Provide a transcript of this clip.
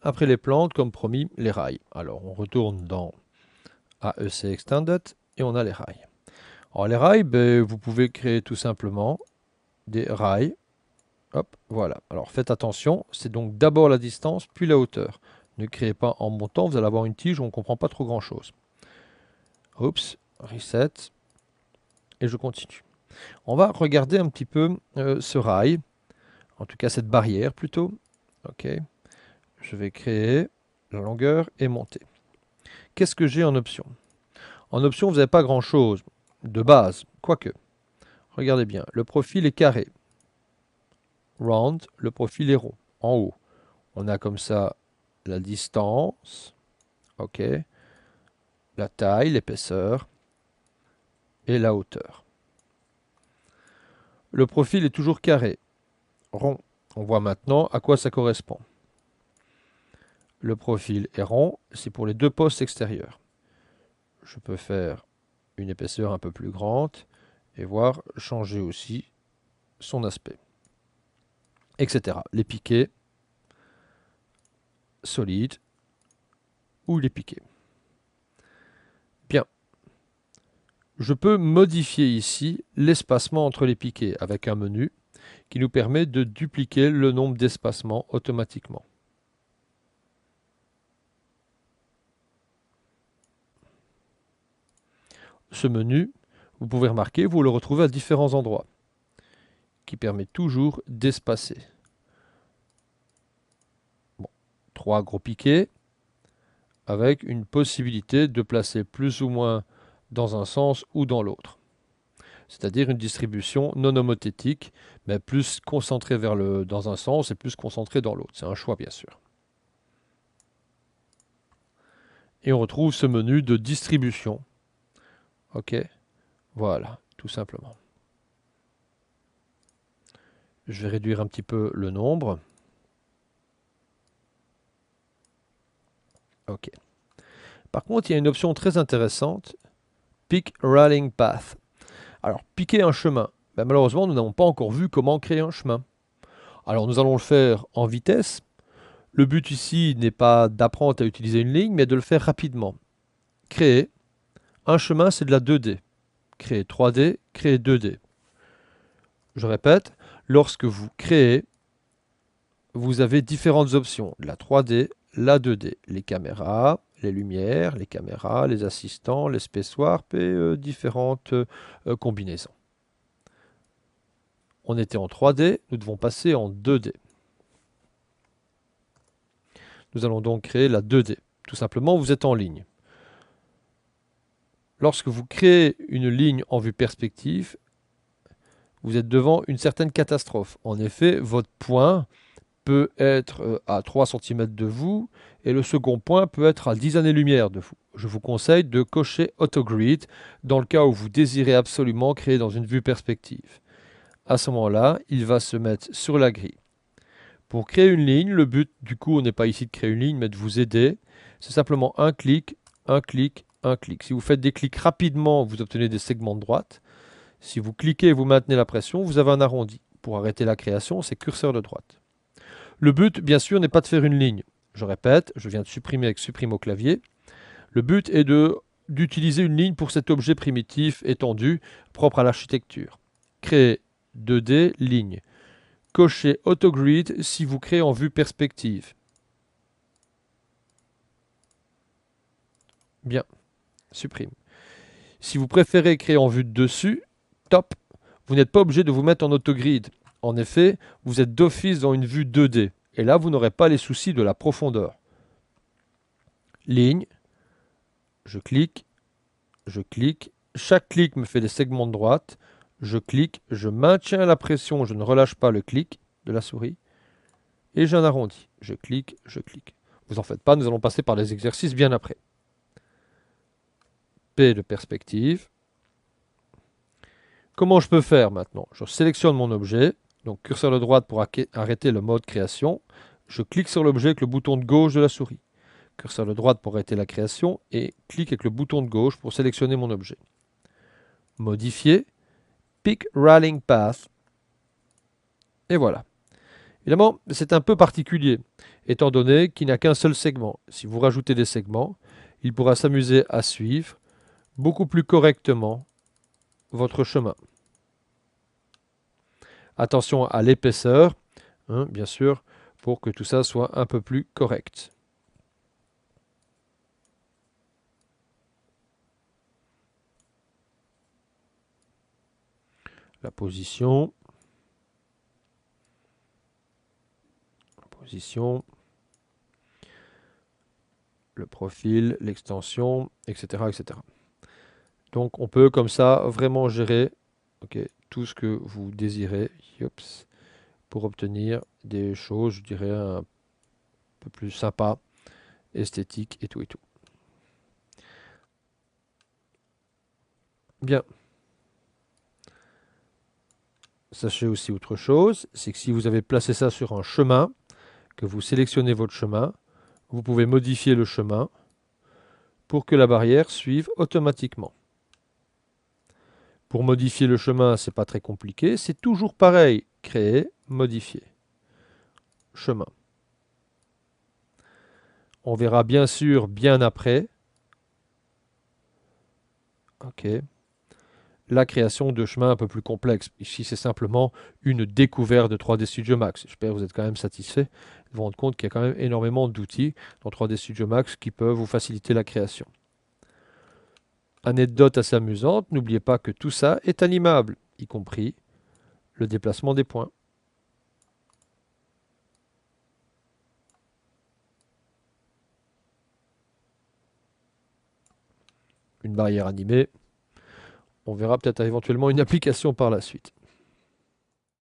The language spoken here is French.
après les plantes, comme promis, les rails. Alors, on retourne dans AEC Extended et on a les rails. Alors, les rails, ben, vous pouvez créer tout simplement des rails. Hop, voilà. Alors, faites attention, c'est donc d'abord la distance, puis la hauteur. Ne créez pas en montant, vous allez avoir une tige où on ne comprend pas trop grand-chose. Oups, reset, et je continue. On va regarder un petit peu ce rail, en tout cas cette barrière plutôt. Ok, je vais créer la longueur et monter. Qu'est-ce que j'ai en option? En option, vous n'avez pas grand-chose de base, quoique. Regardez bien, le profil est carré. Round, le profil est rond, en haut. On a comme ça la distance, ok, la taille, l'épaisseur et la hauteur. Le profil est toujours carré, rond. On voit maintenant à quoi ça correspond. Le profil est rond, c'est pour les deux postes extérieurs. Je peux faire une épaisseur un peu plus grande et voir changer aussi son aspect, etc. Les piquets solides ou les piquets. Bien. Je peux modifier ici l'espacement entre les piquets avec un menu qui nous permet de dupliquer le nombre d'espacements automatiquement. Ce menu, vous pouvez remarquer, vous le retrouvez à différents endroits, qui permet toujours d'espacer. Bon, 3 gros piquets, avec une possibilité de placer plus ou moins dans un sens ou dans l'autre. C'est-à-dire une distribution non homothétique, mais plus concentrée dans un sens et plus concentrée dans l'autre. C'est un choix, bien sûr. Et on retrouve ce menu de distribution. Ok, voilà, tout simplement. Je vais réduire un petit peu le nombre. Ok. Par contre, il y a une option très intéressante, Pick Rallying Path. Alors, piquer un chemin. Ben, malheureusement, nous n'avons pas encore vu comment créer un chemin. Alors, nous allons le faire en vitesse. Le but ici n'est pas d'apprendre à utiliser une ligne, mais de le faire rapidement. Créer. Un chemin, c'est de la 2D. Créer 3D, créer 2D. Je répète, lorsque vous créez, vous avez différentes options. La 3D, la 2D. Les caméras, les lumières, les caméras, les assistants, les space warp et différentes combinaisons. On était en 3D, nous devons passer en 2D. Nous allons donc créer la 2D. Tout simplement, vous êtes en ligne. Lorsque vous créez une ligne en vue perspective, vous êtes devant une certaine catastrophe. En effet, votre point peut être à 3 cm de vous et le second point peut être à 10 années-lumière de vous. Je vous conseille de cocher AutoGrid dans le cas où vous désirez absolument créer dans une vue perspective. À ce moment-là, il va se mettre sur la grille. Pour créer une ligne, le but du coup, on n'est pas ici de créer une ligne, mais de vous aider. C'est simplement un clic, un clic, un clic. Si vous faites des clics rapidement, vous obtenez des segments de droite. Si vous cliquez et vous maintenez la pression, vous avez un arrondi. Pour arrêter la création, c'est curseur de droite. Le but, bien sûr, n'est pas de faire une ligne. Je répète, je viens de supprimer avec supprime au clavier. Le but est d'utiliser une ligne pour cet objet primitif étendu propre à l'architecture. Créer 2D, ligne. Cochez AutoGrid si vous créez en vue perspective. Bien, supprime. Si vous préférez créer en vue de dessus, top. Vous n'êtes pas obligé de vous mettre en AutoGrid. En effet, vous êtes d'office dans une vue 2D. Et là, vous n'aurez pas les soucis de la profondeur. Ligne, je clique, je clique. Chaque clic me fait des segments de droite. Je clique, je maintiens la pression, je ne relâche pas le clic de la souris. Et j'ai un arrondi. Je clique, je clique. Vous en faites pas, nous allons passer par les exercices bien après. P de perspective. Comment je peux faire maintenant? Je sélectionne mon objet, donc curseur de droite pour arrêter le mode création. Je clique sur l'objet avec le bouton de gauche de la souris. Curseur de droite pour arrêter la création et clique avec le bouton de gauche pour sélectionner mon objet. Modifier, Pick Rallying Path. Et voilà. Évidemment, c'est un peu particulier. étant donné qu'il n'a qu'un seul segment. Si vous rajoutez des segments, il pourra s'amuser à suivre beaucoup plus correctement votre chemin. Attention à l'épaisseur, hein, bien sûr, pour que tout ça soit un peu plus correct. La position, le profil, l'extension, etc., etc. Donc on peut comme ça vraiment gérer tout ce que vous désirez pour obtenir des choses, je dirais, un peu plus sympas, esthétiques et tout et tout. Bien. Sachez aussi autre chose, c'est que si vous avez placé ça sur un chemin, que vous sélectionnez votre chemin, vous pouvez modifier le chemin pour que la barrière suive automatiquement. Pour modifier le chemin, c'est pas très compliqué, c'est toujours pareil, créer, modifier, chemin. On verra bien sûr bien après, la création de chemins un peu plus complexes. Ici, c'est simplement une découverte de 3D Studio Max. J'espère que vous êtes quand même satisfait de vous rendre compte qu'il y a quand même énormément d'outils dans 3D Studio Max qui peuvent vous faciliter la création. Anecdote assez amusante, n'oubliez pas que tout ça est animable, y compris le déplacement des points. Une barrière animée. On verra peut-être éventuellement une application par la suite.